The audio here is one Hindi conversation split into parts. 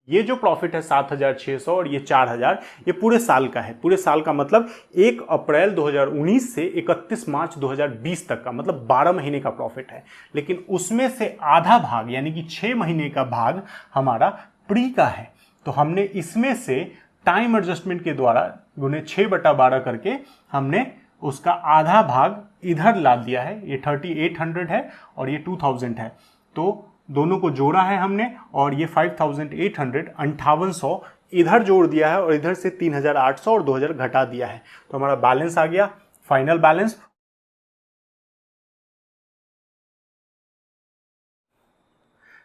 ये जो प्रॉफिट है 7,600 और ये 4,000, ये पूरे साल का है। पूरे साल का मतलब 1 अप्रैल 2019 से 31 मार्च 2020 तक का, मतलब 12 महीने का प्रॉफिट है। लेकिन उसमें से आधा भाग यानी कि 6 महीने का भाग हमारा प्री का है। तो हमने इसमें से टाइम एडजस्टमेंट के द्वारा गुने 6/12 करके हमने उसका आधा भाग इधर ला दिया है। ये 3800 है और ये 2000 है, तो दोनों को जोड़ा है हमने और ये 5800 5800 इधर जोड़ दिया है और इधर से 3800 और 2000 घटा दिया है। तो हमारा बैलेंस आ गया, final balance.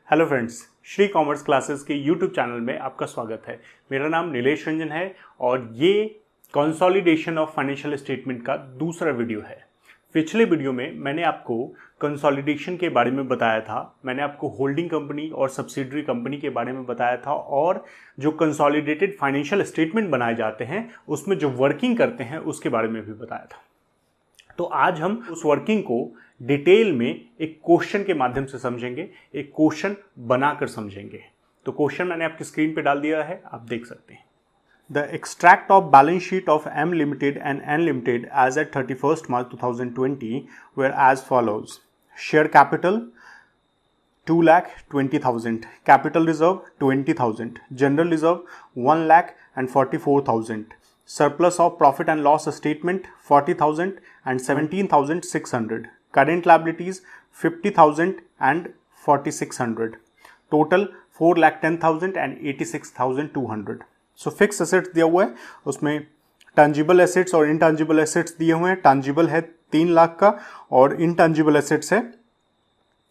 Hello friends, Shri commerce classes के यूट्यूब चैनल में आपका स्वागत है। मेरा नाम नीलेश रंजन है और ये कंसोलिडेशन ऑफ फाइनेंशियल स्टेटमेंट का दूसरा वीडियो है। पिछले वीडियो में मैंने आपको कंसोलिडेशन के बारे में बताया था, मैंने आपको होल्डिंग कंपनी और सब्सिडरी कंपनी के बारे में बताया था और जो कंसोलिडेटेड फाइनेंशियल स्टेटमेंट बनाए जाते हैं उसमें जो वर्किंग करते हैं उसके बारे में भी बताया था। तो आज हम उस वर्किंग को डिटेल में एक क्वेश्चन के माध्यम से समझेंगे, एक क्वेश्चन बनाकर समझेंगे। तो क्वेश्चन मैंने आपकी स्क्रीन पे डाल दिया है, आप देख सकते हैं। The extract of balance sheet of M Limited and N Limited as at 31st March 2020 were as follows. Share capital 2,20,000, capital reserve 20,000, general reserve 1,44,000, surplus of profit and loss statement 40,000 and 17,600, current liabilities 50,000 and 4,600, total 4,10,000 and 86,200. So fix assets दिया हुआ है, उसमें टैंजिबल एसेट्स और इनटैंजिबल एसेट्स दिए हुए हैं। टैंजिबल है 3 लाख का और इनटैंजिबल एसेट्स है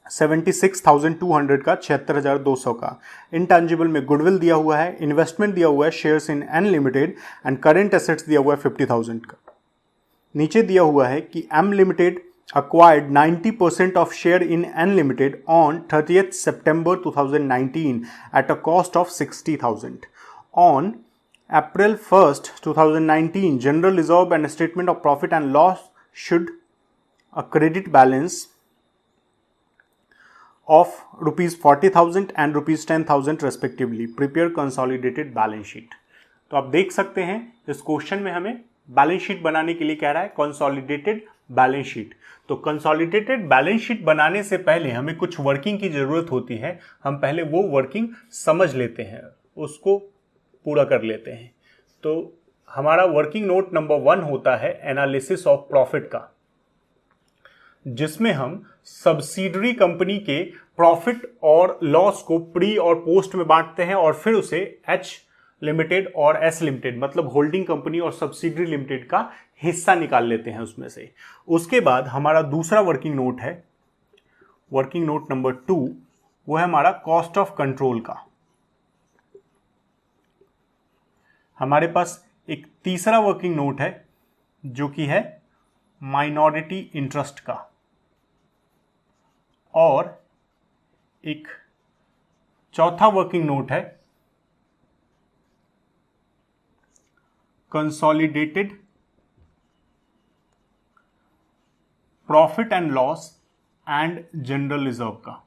76,200 का, 76,200 का। इनटैंजिबल में गुडविल दिया हुआ है, इन्वेस्टमेंट दिया हुआ है shares in N limited and current assets दिया हुआ है 50,000 का। नीचे दिया हुआ है कि M limited acquired 90% of share in N Limited on 30th September 2019 at a cost of 60,000. On April 1st, 2019, general reserve and statement of profit and loss should a credit balance of rupees 40,000 and rupees 10,000 respectively. Prepare consolidated balance sheet. तो आप देख सकते हैं इस क्वेश्चन में हमें बैलेंस शीट बनाने के लिए कह रहा है कंसोलिडेटेड बैलेंस शीट। तो कंसोलिडेटेड बैलेंस शीट बनाने से पहले हमें कुछ वर्किंग की जरूरत होती है। हम पहले वो वर्किंग समझ लेते हैं, उसको पूरा कर लेते हैं। तो हमारा वर्किंग नोट नंबर 1 होता है एनालिसिस ऑफ प्रॉफिट का, जिसमें हम सब्सिडरी कंपनी के प्रॉफिट और लॉस को प्री और पोस्ट में बांटते हैं और फिर उसे एच लिमिटेड और एस लिमिटेड मतलब होल्डिंग कंपनी और सब्सिडरी लिमिटेड का हिस्सा निकाल लेते हैं उसमें से। उसके बाद हमारा दूसरा वर्किंग नोट है, वर्किंग नोट नंबर 2, वो है हमारा कॉस्ट ऑफ कंट्रोल का। हमारे पास एक तीसरा वर्किंग नोट है जो कि है माइनॉरिटी इंटरेस्ट का, और एक चौथा वर्किंग नोट है consolidated profit and loss and general reserve का।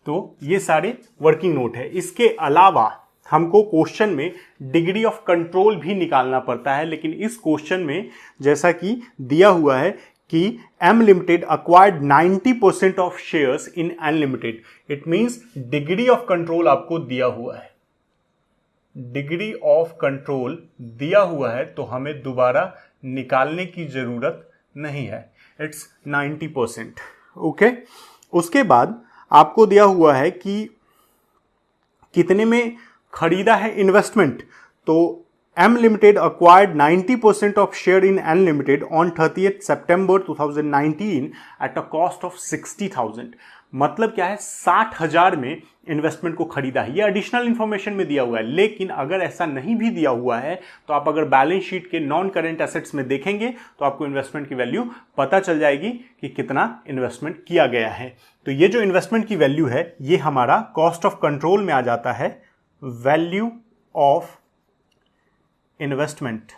तो ये सारे वर्किंग नोट है। इसके अलावा हमको क्वेश्चन में डिग्री ऑफ कंट्रोल भी निकालना पड़ता है, लेकिन इस क्वेश्चन में जैसा कि दिया हुआ है कि M limited acquired 90% of shares in N limited, it means degree of control आपको दिया हुआ है। डिग्री ऑफ कंट्रोल दिया हुआ है तो हमें दोबारा निकालने की जरूरत नहीं है, इट्स 90%। ओके, उसके बाद आपको दिया हुआ है कि कितने में खरीदा है इन्वेस्टमेंट। तो M limited acquired 90% of share in N limited on 30th September 2019 at a cost of 60,000। मतलब क्या है, 60,000 में इन्वेस्टमेंट को खरीदा है। ये एडिशनल इंफॉर्मेशन में दिया हुआ है, लेकिन अगर ऐसा नहीं भी दिया हुआ है तो आप अगर बैलेंस शीट के नॉन करेंट एसेट्स में देखेंगे तो आपको इन्वेस्टमेंट की वैल्यू पता चल जाएगी कि कितना इन्वेस्टमेंट किया गया है। तो ये जो इन्वेस्टमेंट की वैल्यू है ये हमारा कॉस्ट ऑफ कंट्रोल में आ जाता है, वैल्यू ऑफ इन्वेस्टमेंट,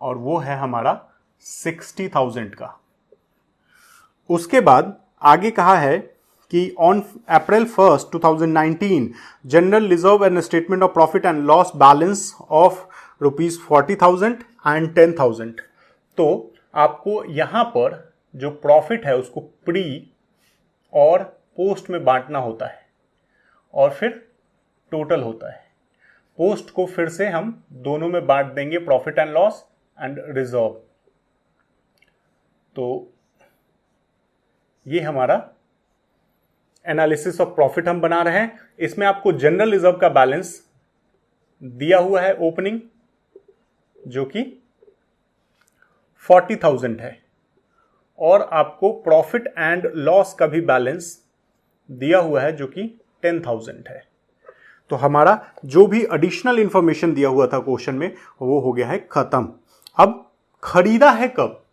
और वो है हमारा 60,000 का। उसके बाद आगे कहा है कि on April 1st 2019 general reserve and statement of profit and loss balance of ₹40,000 and 10,000। तो आपको यहां पर जो प्रॉफिट है उसको प्री और पोस्ट में बांटना होता है और फिर टोटल होता है। पोस्ट को फिर से हम दोनों में बांट देंगे, profit and loss and reserve. तो ये हमारा एनालिसिस ऑफ प्रॉफिट हम बना रहे हैं। इसमें आपको जनरल रिजर्व का बैलेंस दिया हुआ है ओपनिंग, जो कि 40,000 है, और आपको प्रॉफिट एंड लॉस का भी बैलेंस दिया हुआ है जो कि 10,000 है। तो हमारा जो भी एडिशनल इंफॉर्मेशन दिया हुआ था क्वेश्चन में वो हो गया है खत्म। अब खरीदा है कब,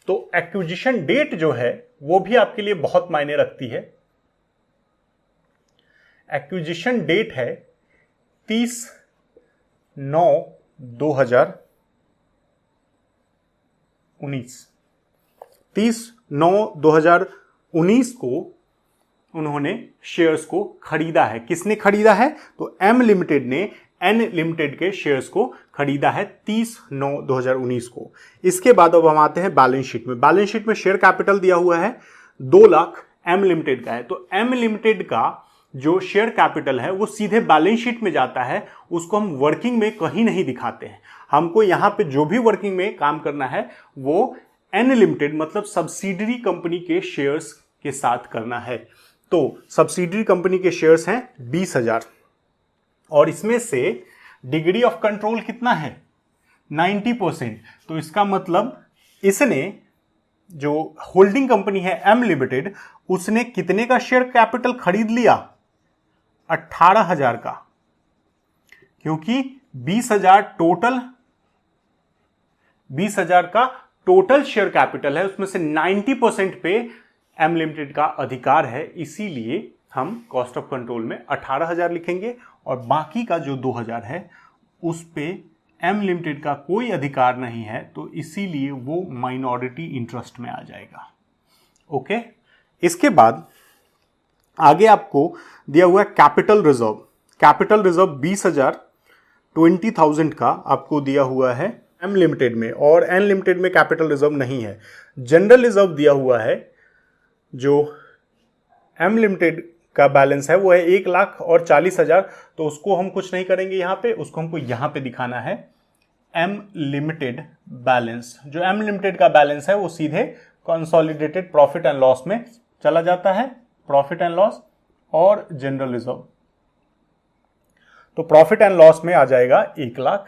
तो एक्विजिशन डेट जो है वो भी आपके लिए बहुत मायने रखती है। एक्विजिशन डेट है 30/9/2019। 30/9/2019 को उन्होंने शेयर्स को खरीदा है। किसने खरीदा है, तो एम लिमिटेड ने एन लिमिटेड के शेयर्स को खरीदा है 30/9/2019 को। इसके बाद अब हम आते हैं बैलेंस शीट में। बैलेंस शीट में शेयर कैपिटल दिया हुआ है 2 लाख एम लिमिटेड का है। तो एम लिमिटेड का जो शेयर कैपिटल है वो सीधे बैलेंस शीट में जाता है, उसको हम वर्किंग में कहीं नहीं दिखाते हैं। हमको यहां पे जो भी वर्किंग में काम करना है वो एन लिमिटेड मतलब सब्सिडरी कंपनी के शेयर्स के साथ करना है। तो सब्सिडरी कंपनी के शेयर्स हैं 20,000 और इसमें से डिग्री ऑफ कंट्रोल कितना है, 90%। तो इसका मतलब इसने जो होल्डिंग कंपनी है एम लिमिटेड, उसने कितने का शेयर कैपिटल खरीद लिया, 18,000 का, क्योंकि 20,000 का टोटल शेयर कैपिटल है, उसमें से 90% पे एम लिमिटेड का अधिकार है। इसीलिए हम कॉस्ट ऑफ कंट्रोल में 18,000 लिखेंगे और बाकी का जो 2,000 है उस पे एम लिमिटेड का कोई अधिकार नहीं है, तो इसीलिए वो माइनॉरिटी इंटरेस्ट में आ जाएगा। ओके, इसके बाद आगे आपको दिया हुआ है कैपिटल रिजर्व। कैपिटल रिजर्व 20,000 का आपको दिया हुआ है एम लिमिटेड में, और एन लिमिटेड में कैपिटल रिजर्व नहीं है। जनरल रिजर्व दिया हुआ है, जो एम लिमिटेड का बैलेंस है वो है 1,40,000। तो उसको हम कुछ नहीं करेंगे यहाँ पे, उसको हमको यहाँ पे दिखाना है एम लिमिटेड बैलेंस। जो एम लिमिटेड का बैलेंस है वो सीधे कंसोलिडेटेड प्रॉफिट एंड लॉस में चला जाता है, प्रॉफिट एंड लॉस और जनरल रिजर्व। तो प्रॉफिट एंड लॉस में आ जाएगा 1 लाख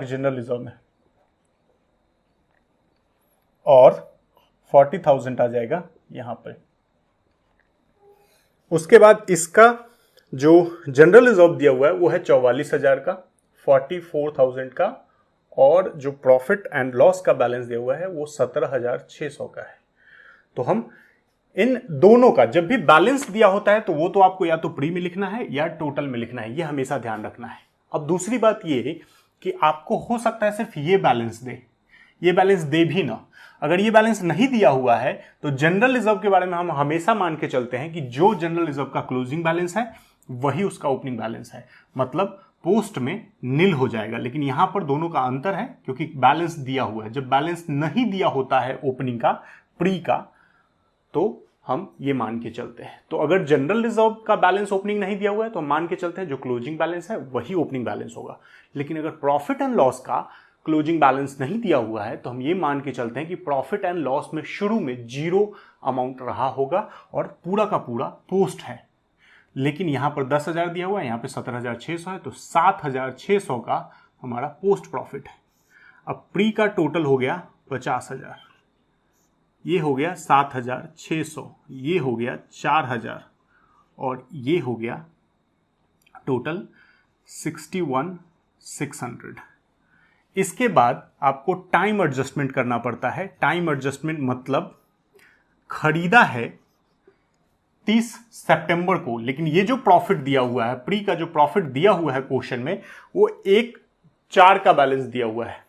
जनरल रिजर्व में, और 40,000 आ जाएगा यहां पर। उसके बाद इसका जो जनरल रिजर्व दिया हुआ है वो है 44,000 का, 44,000 का, और जो प्रॉफिट एंड लॉस का बैलेंस दिया हुआ है वो 17,600 का है। तो हम इन दोनों का जब भी बैलेंस दिया होता है तो वो तो आपको या तो प्री में लिखना है या टोटल में लिखना है, ये हमेशा ध्यान रखना है। अब दूसरी बात ये कि आपको हो सकता है सिर्फ ये बैलेंस दे भी ना। अगर ये बैलेंस नहीं दिया हुआ है तो जनरल रिजर्व के बारे में हम हमेशा मान के चलते हैं कि जो जनरल रिजर्व का क्लोजिंग बैलेंस है वही उसका ओपनिंग बैलेंस है, मतलब पोस्ट में नील हो जाएगा। लेकिन यहां पर दोनों का अंतर है क्योंकि बैलेंस दिया हुआ है। जब बैलेंस नहीं दिया होता है ओपनिंग का, प्री का, तो हम ये मान के चलते हैं। तो अगर जनरल रिजर्व का बैलेंस ओपनिंग नहीं दिया हुआ है तो हम मान के चलते हैं जो क्लोजिंग बैलेंस है वही ओपनिंग बैलेंस होगा। लेकिन अगर प्रॉफिट एंड लॉस का क्लोजिंग बैलेंस नहीं दिया हुआ है तो हम ये मान के चलते हैं कि प्रॉफिट एंड लॉस में शुरू में 0 अमाउंट रहा होगा और पूरा का पूरा पोस्ट है। लेकिन यहां पर 10,000 दिया हुआ है, यहां पे 17,600 है, तो 7,600 का हमारा पोस्ट प्रॉफिट है। अब प्री का टोटल हो गया 50,000, ये हो गया 7,600, ये हो गया 4,000 और ये हो गया टोटल 61,600। इसके बाद आपको टाइम एडजस्टमेंट करना पड़ता है। टाइम एडजस्टमेंट मतलब खरीदा है 30 सितंबर को, लेकिन ये जो प्रॉफिट दिया हुआ है, प्री का जो प्रॉफिट दिया हुआ है क्वेश्चन में, वो 1/4 का बैलेंस दिया हुआ है।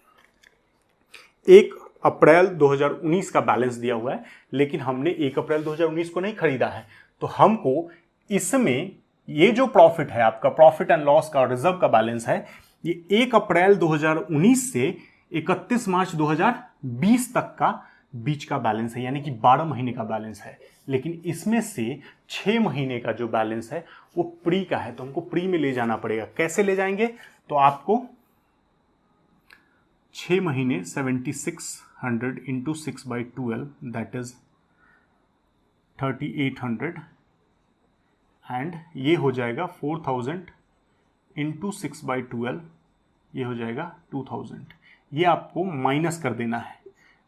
अप्रैल 2019 का बैलेंस दिया हुआ है, लेकिन हमने 1 अप्रैल 2019 को नहीं खरीदा है, तो हमको इसमें ये जो प्रॉफिट है आपका, प्रॉफिट एंड लॉस का रिजर्व का बैलेंस है, ये 1 अप्रैल 2019 से 31 मार्च 2020 तक का बीच का बैलेंस है, यानी कि 12 महीने का बैलेंस है। लेकिन इसमें से 6 महीने का जो बैलेंस है वो प्री का है, तो हमको प्री में ले जाना पड़ेगा। कैसे ले जाएंगे? तो आपको 6 महीने 7600 इंटू 6/12 दैट इज 3800 एंड ये हो जाएगा 4000 इंटू 6/12 ये हो जाएगा 2000। ये आपको माइनस कर देना है।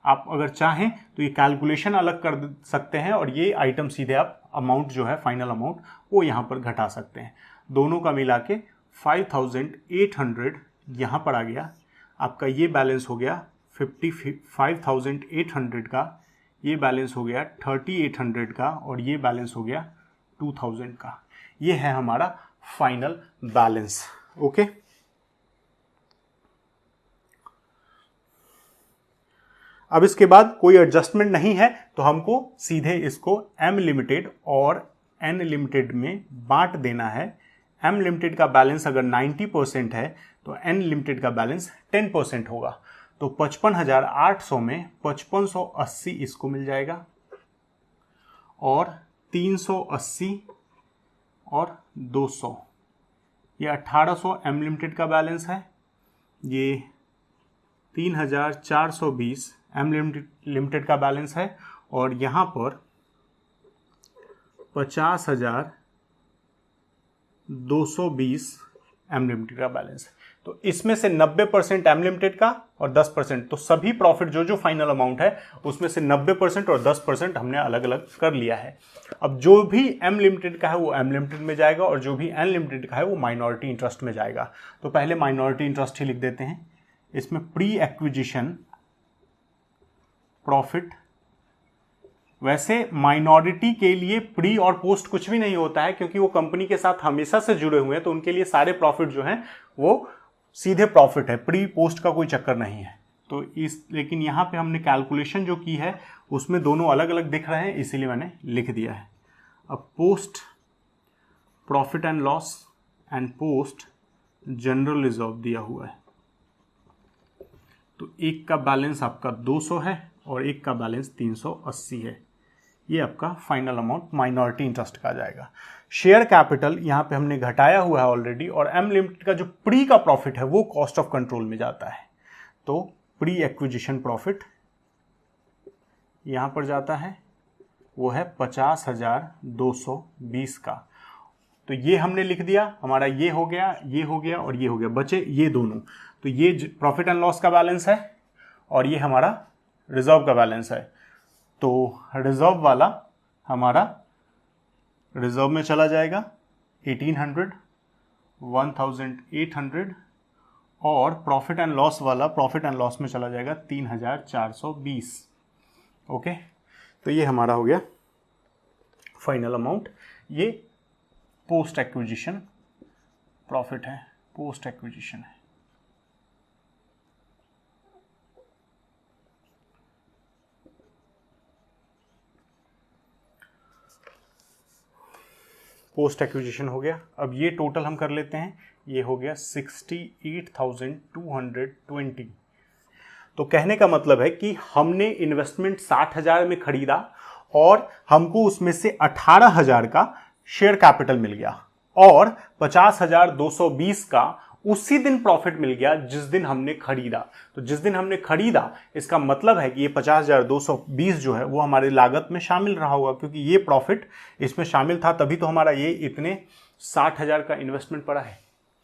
आप अगर चाहें तो ये कैलकुलेशन अलग कर सकते हैं और ये आइटम सीधे आप अमाउंट जो है फाइनल अमाउंट वो यहाँ पर घटा सकते हैं। दोनों का मिला के 5800 यहाँ पर आ गया। आपका ये बैलेंस हो गया 5800 का, ये बैलेंस हो गया 3800 का और ये बैलेंस हो गया 2000 का। ये है हमारा फाइनल बैलेंस। ओके, अब इसके बाद कोई एडजस्टमेंट नहीं है तो हमको सीधे इसको एम लिमिटेड और एन लिमिटेड में बांट देना है। एम लिमिटेड का बैलेंस अगर 90% है तो एन लिमिटेड का बैलेंस 10% होगा। तो 55,800 में 5580 इसको मिल जाएगा और 380 और 200 ये 1800 एम लिमिटेड का बैलेंस है। ये 3420 एम लिमिटेड का बैलेंस है और यहाँ पर 50,220 एम लिमिटेड का बैलेंस है। तो इसमें से 90% एम लिमिटेड का और 10%, तो सभी प्रॉफिट जो फाइनल अमाउंट है उसमें से 90% और 10% हमने अलग अलग कर लिया है। अब जो भी एम लिमिटेड का है वो एम लिमिटेड में जाएगा और जो भी एन लिमिटेड का है वो माइनॉरिटी इंटरेस्ट में जाएगा। तो पहले माइनॉरिटी इंटरेस्ट ही लिख देते हैं। इसमें प्री एक्विजिशन प्रॉफिट, वैसे माइनॉरिटी के लिए प्री और पोस्ट कुछ भी नहीं होता है क्योंकि वो कंपनी के साथ हमेशा से जुड़े हुए हैं, तो उनके लिए सारे प्रॉफिट जो हैं वो सीधे प्रॉफिट है, प्री पोस्ट का कोई चक्कर नहीं है। तो लेकिन यहाँ पे हमने कैलकुलेशन जो की है उसमें दोनों अलग अलग दिख रहे हैं, इसीलिए मैंने लिख दिया है। अब post profit and loss and post general reserve दिया हुआ है। तो एक का बैलेंस आपका 200 है और एक का बैलेंस 380 है। ये आपका फाइनल अमाउंट माइनॉरिटी इंटरेस्ट का आ जाएगा। शेयर कैपिटल यहाँ पे हमने घटाया हुआ है ऑलरेडी और एम लिमिटेड का जो प्री का प्रॉफिट है वो कॉस्ट ऑफ कंट्रोल में जाता है। तो प्री एक्विजिशन प्रॉफिट यहाँ पर जाता है, वो है 50,220 का। तो ये हमने लिख दिया, हमारा ये हो गया, ये हो गया और ये हो गया, बचे ये दोनों। तो ये प्रॉफिट एंड लॉस का बैलेंस है और ये हमारा रिजर्व का बैलेंस है। तो रिजर्व वाला हमारा रिजर्व में चला जाएगा 1800, 1800 और प्रॉफिट एंड लॉस वाला प्रॉफिट एंड लॉस में चला जाएगा 3420। ओके, तो ये हमारा हो गया फाइनल अमाउंट। ये पोस्ट एक्विजिशन प्रॉफिट है, पोस्ट एक्विजिशन है। पोस्ट एक्विजिशन हो गया। अब ये टोटल हम कर लेते हैं, ये हो गया 68,220। तो कहने का मतलब है कि हमने इन्वेस्टमेंट 60,000 में खरीदा और हमको उसमें से 18,000 का शेयर कैपिटल मिल गया और 50,220 का उसी दिन प्रॉफिट मिल गया जिस दिन हमने खरीदा। तो जिस दिन हमने खरीदा इसका मतलब है कि ये 50,220 जो है वो हमारी लागत में शामिल रहा होगा, क्योंकि ये प्रॉफिट इसमें शामिल था, तभी तो हमारा ये इतने 60,000 का इन्वेस्टमेंट पड़ा है।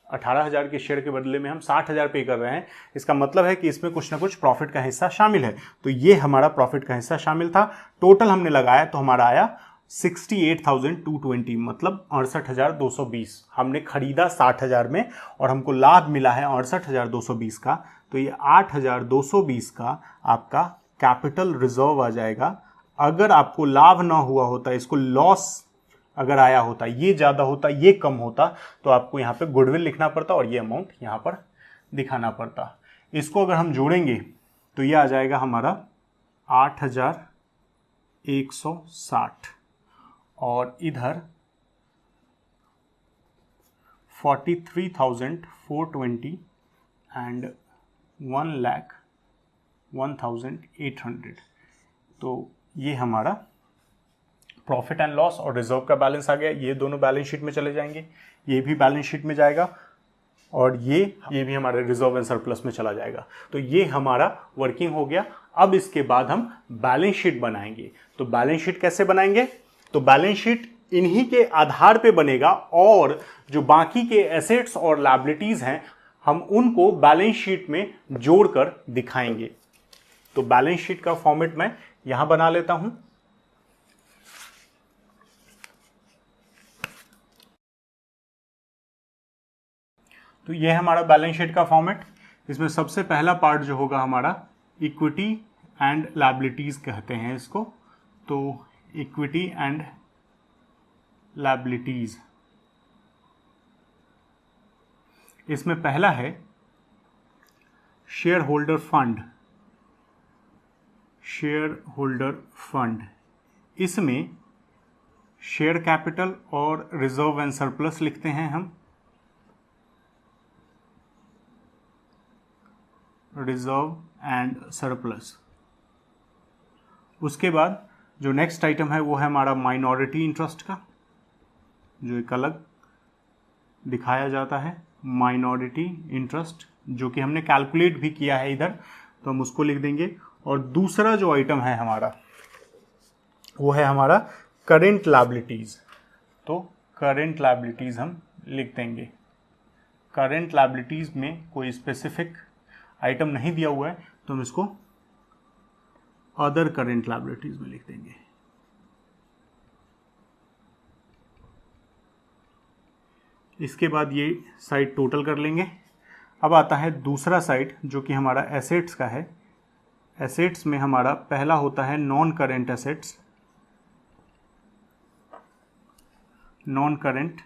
18,000 के शेयर के बदले में हम 60,000 पे कर रहे हैं, इसका मतलब है कि इसमें कुछ ना कुछ प्रॉफिट का हिस्सा शामिल है। तो ये हमारा प्रॉफिट का हिस्सा शामिल था। टोटल हमने लगाया तो हमारा आया 68,220, मतलब 68,220। हमने खरीदा 60,000 में और हमको लाभ मिला है 68,220 का। तो ये 8,220 का आपका कैपिटल रिजर्व आ जाएगा। अगर आपको लाभ ना हुआ होता, इसको लॉस अगर आया होता, ये ज़्यादा होता, ये कम होता, तो आपको यहाँ पे गुडविल लिखना पड़ता और ये अमाउंट यहाँ पर दिखाना पड़ता। इसको अगर हम जोड़ेंगे तो ये आ जाएगा हमारा 8,160 और इधर 43,420 एंड 1,01,800। तो ये हमारा प्रॉफिट एंड लॉस और रिजर्व का बैलेंस आ गया। ये दोनों बैलेंस शीट में चले जाएंगे, ये भी बैलेंस शीट में जाएगा और ये भी हमारे रिजर्व एंड सरप्लस में चला जाएगा। तो ये हमारा वर्किंग हो गया। अब इसके बाद हम बैलेंस शीट बनाएंगे। तो बैलेंस शीट कैसे बनाएंगे? तो बैलेंस शीट इन्हीं के आधार पे बनेगा और जो बाकी के एसेट्स और लायबिलिटीज हैं हम उनको बैलेंस शीट में जोड़कर दिखाएंगे। तो बैलेंस शीट का फॉर्मेट मैं यहां बना लेता हूं। तो यह है हमारा बैलेंस शीट का फॉर्मेट। इसमें सबसे पहला पार्ट जो होगा हमारा इक्विटी एंड लायबिलिटीज कहते हैं इसको। तो इक्विटी एंड लायबिलिटीज, इसमें पहला है share holder fund. Share holder fund, इसमें शेयर कैपिटल और रिजर्व एंड सरप्लस लिखते हैं हम। Reserve and surplus. उसके बाद जो नेक्स्ट आइटम है वो है हमारा माइनॉरिटी इंटरेस्ट का, जो एक अलग दिखाया जाता है माइनॉरिटी इंटरेस्ट, जो कि हमने कैलकुलेट भी किया है इधर, तो हम उसको लिख देंगे। और दूसरा जो आइटम है हमारा वो है हमारा करेंट लायबिलिटीज। तो करेंट लायबिलिटीज हम लिख देंगे। करेंट लायबिलिटीज में कोई स्पेसिफिक आइटम नहीं दिया हुआ है तो हम इसको अदर करेंट लायबिलिटीज में लिख देंगे। इसके बाद ये साइड टोटल कर लेंगे। अब आता है दूसरा साइड जो कि हमारा एसेट्स का है। एसेट्स में हमारा पहला होता है non current assets. Non current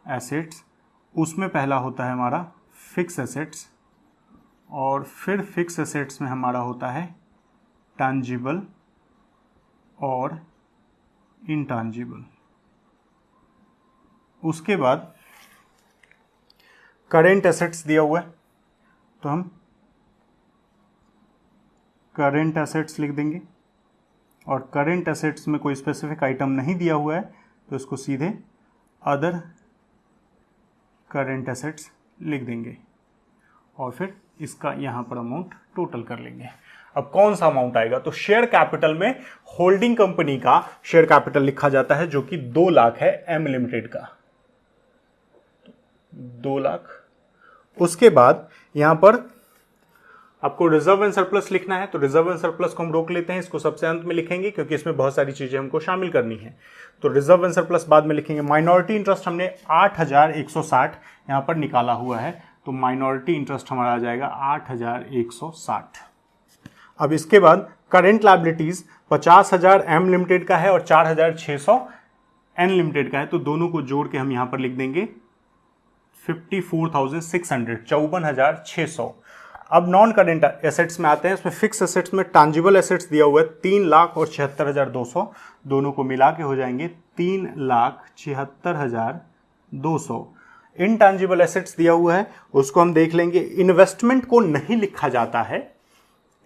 assets, उसमें पहला होता है हमारा फिक्स एसेट्स और फिर फिक्स एसेट्स में हमारा होता है टैंजिबल और इनटैंजिबल। उसके बाद करेंट एसेट्स दिया हुआ है तो हम करेंट एसेट्स लिख देंगे और करेंट एसेट्स में कोई स्पेसिफिक आइटम नहीं दिया हुआ है तो इसको सीधे अदर करेंट एसेट्स लिख देंगे और फिर इसका यहां पर अमाउंट टोटल कर लेंगे। अब कौन सा अमाउंट आएगा? तो शेयर कैपिटल में होल्डिंग कंपनी का शेयर कैपिटल लिखा जाता है जो कि 2 लाख है एम लिमिटेड का, 2 लाख। उसके बाद यहां पर आपको रिजर्व एंड सरप्लस लिखना है तो रिजर्व एंड सरप्लस को हम रोक लेते हैं, इसको सबसे अंत में लिखेंगे क्योंकि इसमें बहुत सारी चीजें हमको शामिल करनी है। तो रिजर्व एंड सरप्लस बाद में लिखेंगे। माइनॉरिटी इंटरेस्ट हमने 8,160 यहां पर निकाला हुआ है तो माइनॉरिटी इंटरेस्ट हमारा आ जाएगा 8,160। अब इसके बाद करेंट लायबिलिटीज 50,000 एम लिमिटेड का है और 4,600 एन लिमिटेड का है तो दोनों को जोड़ के हम यहां पर लिख देंगे 54,600, 54,600। अब नॉन करेंट एसेट्स में आते हैं। इसमें फिक्स एसेट्स में टैंजिबल एसेट्स दिया हुआ है 3 लाख और 76,200, दोनों को मिला के हो जाएंगे 3,76,200। इनटैंजिबल एसेट्स दिया हुआ है उसको हम देख लेंगे। इन्वेस्टमेंट को नहीं लिखा जाता है,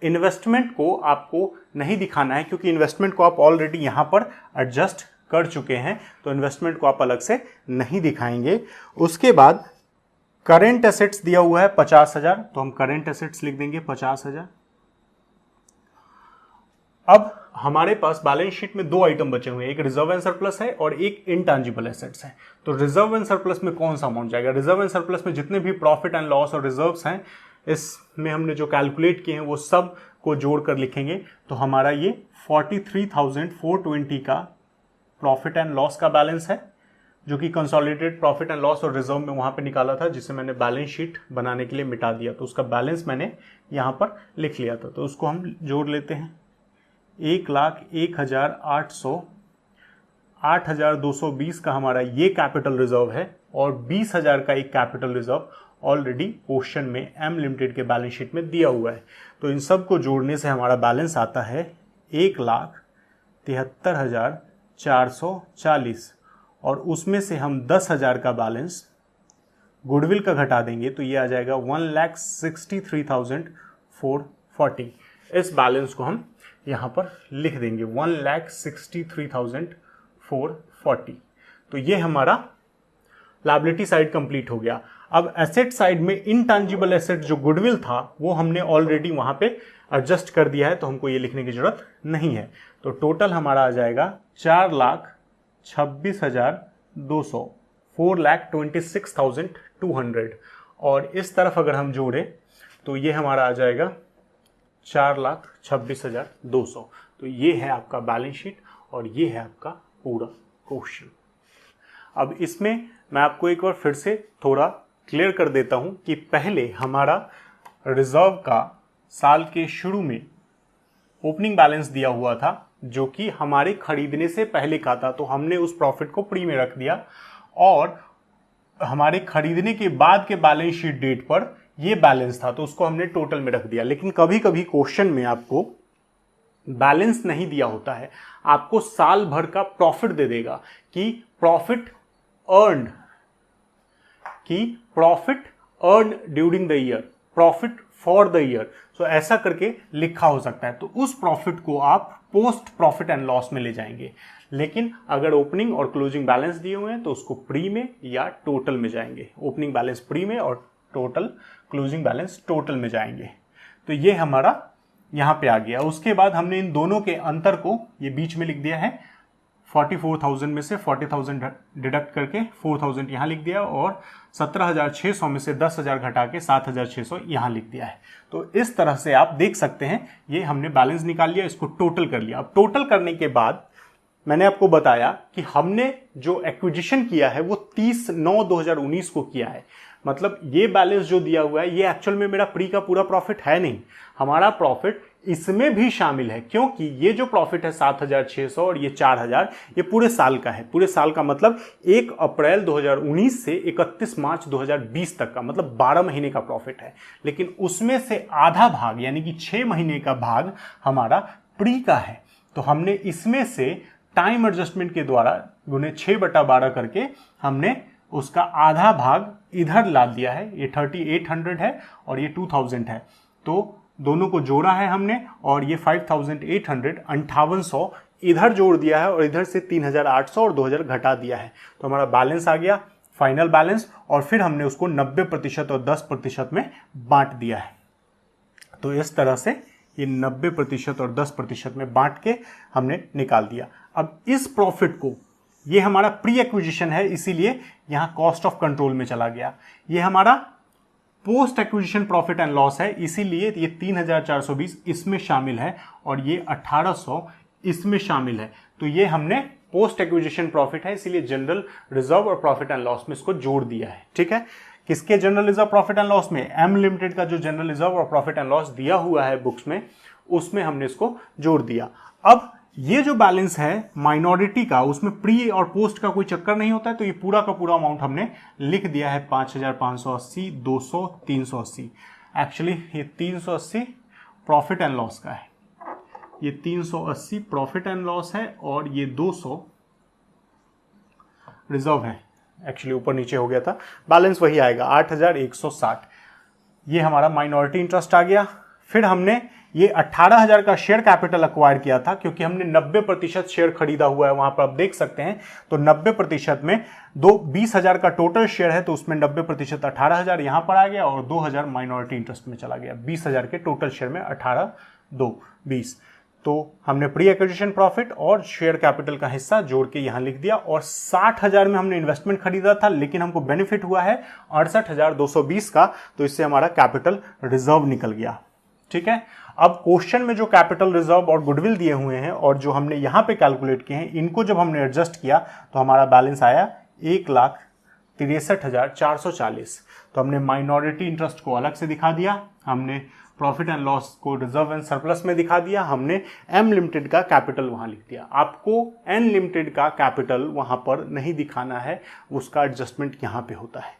इन्वेस्टमेंट को आपको नहीं दिखाना है क्योंकि इन्वेस्टमेंट को आप ऑलरेडी यहां पर एडजस्ट कर चुके हैं तो इन्वेस्टमेंट को आप अलग से नहीं दिखाएंगे। उसके बाद करेंट एसेट्स दिया हुआ है 50,000 तो हम करेंट एसेट्स लिख देंगे 50,000। अब हमारे पास बैलेंस शीट में 2 आइटम बचे हुए हैं, एक रिजर्व एंड सरप्लस है और एक इनटैंजिबल एसेट्स है। तो रिजर्व एंड सरप्लस में कौन सा अमाउंट जाएगा? रिजर्व एंड सरप्लस में जितने भी प्रॉफिट एंड लॉस और रिजर्व्स हैं इसमें हमने जो कैलकुलेट किए हैं वो सब को जोड़कर लिखेंगे। तो हमारा ये 43,420 का प्रॉफिट एंड लॉस का बैलेंस है जो कि कंसोलिडेटेड प्रॉफिट एंड लॉस और रिजर्व में वहां पे निकाला था जिसे मैंने बैलेंस शीट बनाने के लिए मिटा दिया। तो उसका बैलेंस मैंने यहां पर लिख लिया था तो उसको हम जोड़ लेते हैं। 1,01,800, 8,220 का हमारा ये कैपिटल रिजर्व है और 20,000 का एक कैपिटल रिजर्व ऑलरेडी क्वेश्चन में एम लिमिटेड के बैलेंस शीट में दिया हुआ है। तो इन सब को जोड़ने से हमारा बैलेंस आता है 1,73,440 और उसमें से हम 10,000 का बैलेंस गुडविल का घटा देंगे तो ये आ जाएगा 1,63,440। इस बैलेंस को हम यहाँ पर लिख देंगे 1,63,440। तो ये हमारा लायबिलिटी साइड कंप्लीट हो गया। अब एसेट साइड में इनटैंजिबल एसेट जो गुडविल था वो हमने ऑलरेडी वहां पे एडजस्ट कर दिया है, तो हमको ये लिखने की जरूरत नहीं है। तो टोटल हमारा आ जाएगा 4,26,200, 4,26,200 और इस तरफ अगर हम जोड़े तो ये हमारा आ जाएगा 4,26,200। तो ये है आपका बैलेंस शीट और ये है आपका पूरा क्वेश्चन। अब इसमें मैं आपको एक बार फिर से थोड़ा क्लियर कर देता हूं कि पहले हमारा रिजर्व का साल के शुरू में ओपनिंग बैलेंस दिया हुआ था जो कि हमारे खरीदने से पहले का था, तो हमने उस प्रॉफिट को प्री में रख दिया और हमारे खरीदने के बाद के बैलेंस शीट डेट पर ये बैलेंस था तो उसको हमने टोटल में रख दिया। लेकिन कभी कभी क्वेश्चन में आपको बैलेंस नहीं दिया होता है, आपको साल भर का प्रॉफिट दे देगा कि profit earn during the year, profit for the year. So ऐसा करके लिखा हो सकता है, तो उस प्रॉफिट को आप पोस्ट प्रॉफिट एंड लॉस में ले जाएंगे। लेकिन अगर ओपनिंग और क्लोजिंग बैलेंस दिए हुए हैं तो उसको प्री में या टोटल में जाएंगे। ओपनिंग बैलेंस प्री में और टोटल क्लोजिंग बैलेंस टोटल में जाएंगे। तो ये हमारा यहां पे आ गया। उसके बाद हमने इन दोनों के अंतर को ये बीच में लिख दिया है। 44,000 में से 40,000 डिडक्ट करके 4,000 यहां लिख दिया और 17,600 में से 10,000 घटा के 7,600 यहां लिख दिया है। तो इस तरह से आप देख सकते हैं ये हमने बैलेंस निकाल लिया, इसको टोटल कर लिया। अब टोटल करने के बाद मैंने आपको बताया कि हमने जो एक्विजिशन किया है वो 30/9/2019 को किया है। मतलब ये बैलेंस जो दिया हुआ है ये एक्चुअल में मेरा प्री का पूरा प्रॉफिट है नहीं, हमारा प्रॉफिट इसमें भी शामिल है, क्योंकि ये जो प्रॉफिट है 7,600 और ये 4,000 ये पूरे साल का है। पूरे साल का मतलब 1 अप्रैल 2019 से 31 मार्च 2020 तक का, मतलब 12 महीने का प्रॉफिट है। लेकिन उसमें से आधा भाग यानी कि 6 महीने का भाग हमारा प्री का है। तो हमने इसमें से टाइम एडजस्टमेंट के द्वारा गुने 6/12 करके हमने उसका आधा भाग इधर ला दिया है। ये 3,800 है और ये 2,000 है, तो दोनों को जोड़ा है हमने और ये 5,800 5800 इधर जोड़ दिया है और इधर से 3,800 और 2,000 घटा दिया है। तो हमारा बैलेंस आ गया फाइनल बैलेंस और फिर हमने उसको 90% और 10% में बांट दिया है। तो इस तरह से ये 90% और 10% में बांट के हमने निकाल दिया। अब इस प्रॉफिट को, ये हमारा प्री एक्विजिशन है इसीलिए यहां कॉस्ट ऑफ कंट्रोल में चला गया। ये हमारा post acquisition profit and loss है इसीलिए ये 3,420 इसमें शामिल है और ये 1,800 इसमें शामिल है। तो ये हमने पोस्ट एक्विजिशन प्रॉफिट है इसीलिए जनरल रिजर्व और प्रॉफिट एंड लॉस में इसको जोड़ दिया है। ठीक है, किसके general reserve profit and loss में? एम लिमिटेड का जो जनरल रिजर्व और प्रॉफिट एंड लॉस दिया हुआ है बुक्स में, उसमें हमने इसको जोड़ दिया। अब ये जो बैलेंस है माइनॉरिटी का, उसमें प्री और पोस्ट का कोई चक्कर नहीं होता है, तो ये पूरा का पूरा अमाउंट हमने लिख दिया है 5,580, 200, 380। एक्चुअली ये 380 प्रॉफिट एंड लॉस का है, ये 380 प्रॉफिट एंड लॉस है और ये 200 रिजर्व है। एक्चुअली ऊपर नीचे हो गया था, बैलेंस वही आएगा 8,160। ये हमारा माइनॉरिटी इंटरेस्ट आ गया। फिर हमने ये 18,000 का शेयर कैपिटल अक्वायर किया था क्योंकि हमने 90% शेयर खरीदा हुआ है, वहां पर आप देख सकते हैं। तो 90% में 20,000 का टोटल शेयर है तो उसमें 90% 18,000 यहां पर आ गया और 2,000 माइनॉरिटी इंटरेस्ट में चला गया। 20,000 के टोटल शेयर में 18, 2, 20। तो हमने प्री एक्विजिशन प्रॉफिट और शेयर कैपिटल का हिस्सा जोड़ के यहां लिख दिया और 60,000 में हमने इन्वेस्टमेंट खरीदा था लेकिन हमको बेनिफिट हुआ है 68,220 का, तो इससे हमारा कैपिटल रिजर्व निकल गया। ठीक है, अब क्वेश्चन में जो कैपिटल रिजर्व और गुडविल दिए हुए हैं और जो हमने यहां पे कैलकुलेट किए हैं, इनको जब हमने एडजस्ट किया तो हमारा बैलेंस आया 1,63,440। तो हमने माइनॉरिटी इंटरेस्ट को अलग से दिखा दिया, हमने प्रॉफिट एंड लॉस को रिजर्व एंड सरप्लस में दिखा दिया, हमने एम लिमिटेड का कैपिटल वहां लिख दिया। आपको एन लिमिटेड का कैपिटल वहां पर नहीं दिखाना है, उसका एडजस्टमेंट यहां पे होता है।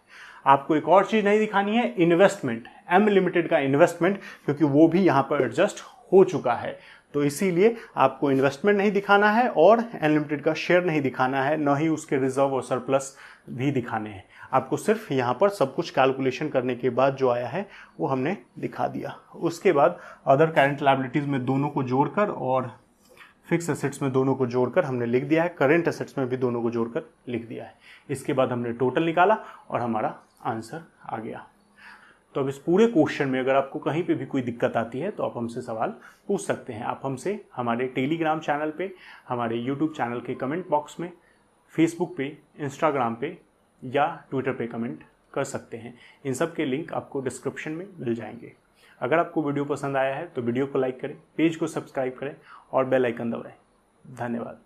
आपको एक और चीज़ नहीं दिखानी है, इन्वेस्टमेंट, एम लिमिटेड का इन्वेस्टमेंट, क्योंकि वो भी यहाँ पर एडजस्ट हो चुका है। तो इसीलिए आपको इन्वेस्टमेंट नहीं दिखाना है और एम लिमिटेड का शेयर नहीं दिखाना है, न ही उसके रिजर्व और सरप्लस भी दिखाने हैं। आपको सिर्फ यहाँ पर सब कुछ कैलकुलेशन करने के बाद जो आया है वो हमने दिखा दिया। उसके बाद अदर करंट लायबिलिटीज़ में दोनों को जोड़कर और फिक्स एसेट्स में दोनों को जोड़कर हमने लिख दिया है, करेंट एसेट्स में भी दोनों को जोड़कर लिख दिया है। इसके बाद हमने टोटल निकाला और हमारा आंसर आ गया। तो अब इस पूरे क्वेश्चन में अगर आपको कहीं पे भी कोई दिक्कत आती है तो आप हमसे सवाल पूछ सकते हैं। आप हमसे हमारे टेलीग्राम चैनल पे, हमारे यूट्यूब चैनल के कमेंट बॉक्स में, फेसबुक पे, इंस्टाग्राम पे या ट्विटर पे कमेंट कर सकते हैं। इन सब के लिंक आपको डिस्क्रिप्शन में मिल जाएंगे। अगर आपको वीडियो पसंद आया है तो वीडियो को लाइक करें, पेज को सब्सक्राइब करें और बेल आइकन दबाएं। धन्यवाद।